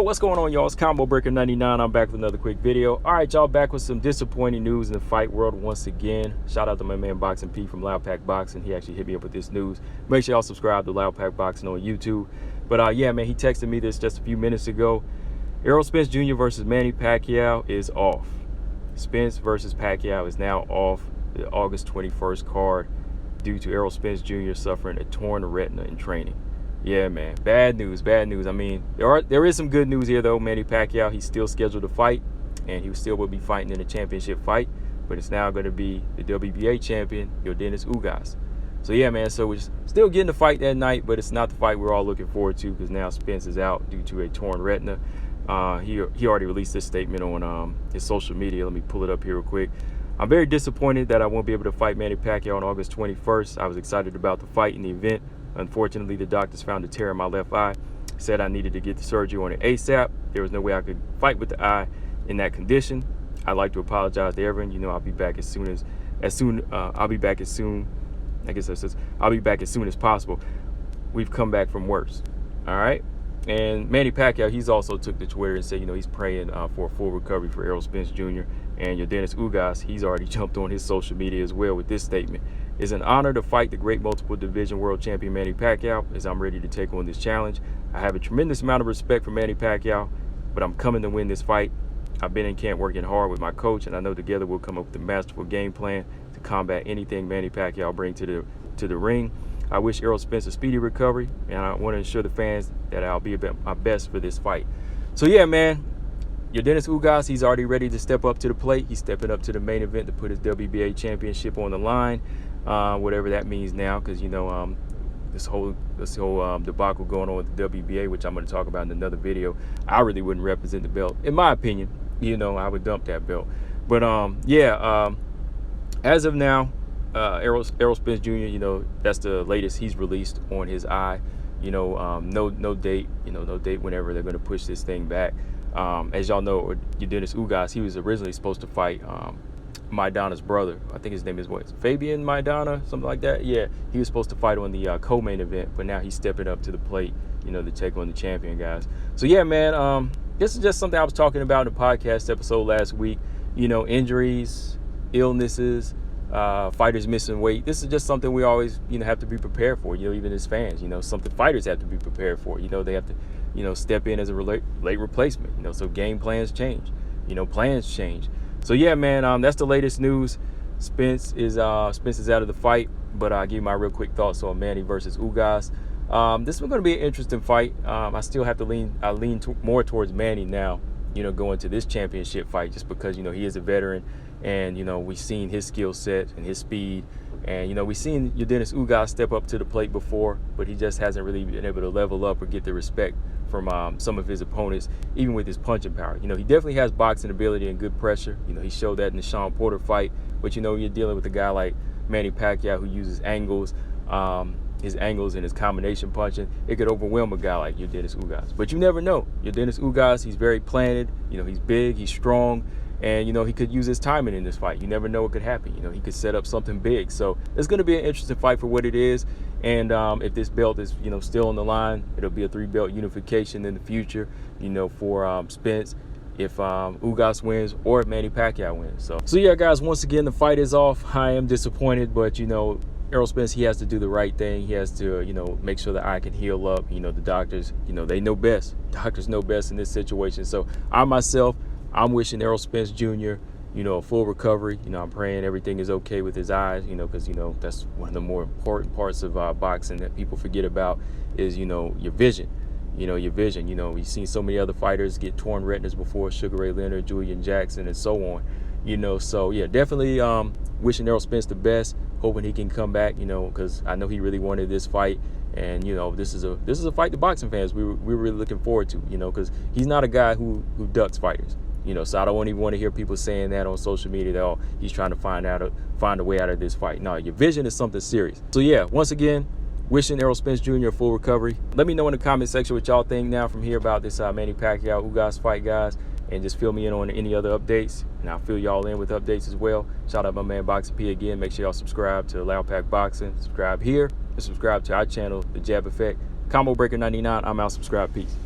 What's going on, y'all? It's Combo Breaker 99. I'm back with another quick video. All right, y'all, back with some disappointing news in the fight world once again. Shout out to my man Boxing P from Loud Pack Boxing. He actually hit me up with this news. Make sure y'all subscribe to Loud Pack Boxing on YouTube. But yeah, man, he texted me this just a few minutes ago. Errol Spence Jr. versus Manny Pacquiao is off. Spence versus Pacquiao is now off the August 21st card due to Errol Spence Jr. suffering a torn retina in training. Yeah, man, bad news, bad news. I mean, there is some good news here, though. Manny Pacquiao, he's still scheduled to fight, and he still will be fighting in a championship fight, but it's now going to be the WBA champion, Yordenis Ugas. So, yeah, man, so we're still getting the fight that night, but it's not the fight we're all looking forward to because now Spence is out due to a torn retina. He already released this statement on his social media. Let me pull it up here real quick. I'm very disappointed that I won't be able to fight Manny Pacquiao on August 21st. I was excited about the fight and the event. Unfortunately, the doctors found a tear in my left eye. Said I needed to get the surgery on it ASAP. There was no way I could fight with the eye in that condition. I'd like to apologize to everyone. You know, I'll be back as soon as I'll be back as soon. I guess that says I'll be back as soon as possible. We've come back from worse. All right. And Manny Pacquiao, he's also took to Twitter and said, you know, he's praying for a full recovery for Errol Spence Jr. And Yordenis Ugas, he's already jumped on his social media as well with this statement. It's an honor to fight the great multiple division world champion Manny Pacquiao as I'm ready to take on this challenge. I have a tremendous amount of respect for Manny Pacquiao, but I'm coming to win this fight. I've been in camp working hard with my coach, and I know together we'll come up with a masterful game plan to combat anything Manny Pacquiao brings to the ring. I wish Errol Spence a speedy recovery, and I want to ensure the fans that I'll be my best for this fight. So yeah, man, Yordenis Ugas, he's already ready to step up to the plate. He's stepping up to the main event to put his WBA championship on the line, whatever that means now, because you know this whole debacle going on with the WBA, which I'm going to talk about in another video. I really wouldn't represent the belt, in my opinion. You know, I would dump that belt. But yeah, as of now, Errol Spence Jr., you know, that's the latest he's released on his eye. You know, no date, you know, no date whenever they're going to push this thing back. As y'all know, Yordenis Ugas, he was originally supposed to fight Maidana's brother. I think his name is what? Fabian Maidana, something like that. Yeah, he was supposed to fight on the co-main event, but now he's stepping up to the plate, you know, to take on the champion, guys. So yeah, man, this is just something I was talking about in the podcast episode last week. You know, injuries, illnesses, fighters missing weight. This is just something we always, you know, have to be prepared for. You know, even as fans, you know, something fighters have to be prepared for. You know, they have to, you know, step in as a late replacement. You know, so game plans change. You know, plans change. So yeah, man, that's the latest news. Spence is out of the fight, but I'll give you my real quick thoughts on Manny versus Ugas. This is going to be an interesting fight. I still have to lean more towards Manny now, you know, going to this championship fight, just because, you know, he is a veteran, and you know, we've seen his skill set and his speed, and you know, we've seen Yordenis Ugas step up to the plate before, but he just hasn't really been able to level up or get the respect from some of his opponents, even with his punching power. You know, he definitely has boxing ability and good pressure. You know, he showed that in the Sean Porter fight, but you know, you're dealing with a guy like Manny Pacquiao who uses angles, his angles and his combination punching. It could overwhelm a guy like Yordenis Ugas, but you never know. Yordenis Ugas, he's very planted. You know, he's big, he's strong, and you know, he could use his timing in this fight. You never know what could happen. You know, he could set up something big. So it's going to be an interesting fight for what it is. And if this belt is, you know, still on the line, it'll be a 3-belt unification in the future, you know, for Spence, if Ugas wins or if Manny Pacquiao wins. So yeah, guys, once again, the fight is off. I am disappointed, but you know, Errol Spence, he has to do the right thing. He has to, you know, make sure the eye can heal up. You know, the doctors, you know, they know best. Doctors know best in this situation. So I'm wishing Errol Spence Jr., you know, a full recovery. You know, I'm praying everything is okay with his eyes, you know, because, you know, that's one of the more important parts of boxing that people forget about is, you know, your vision. You know, your vision. You know, we've seen so many other fighters get torn retinas before, Sugar Ray Leonard, Julian Jackson, and so on. You know, so yeah, definitely wishing Errol Spence the best, hoping he can come back, you know, because I know he really wanted this fight. And, you know, this is a fight the boxing fans we're really looking forward to, you know, because he's not a guy who ducks fighters. You know, so I don't even want to hear people saying that on social media that, oh, he's trying to find a way out of this fight. No, your vision is something serious. So yeah, once again, wishing Errol Spence Jr. a full recovery. Let me know in the comment section what y'all think now from here about this Manny Pacquiao Ugas fight, guys, and just fill me in on any other updates, and I'll fill y'all in with updates as well. Shout out my man Boxing P again. Make sure y'all subscribe to Loud Pack Boxing, subscribe here, and subscribe to our channel, The Jab Effect. Combo Breaker 99. I'm out. Subscribe. Peace.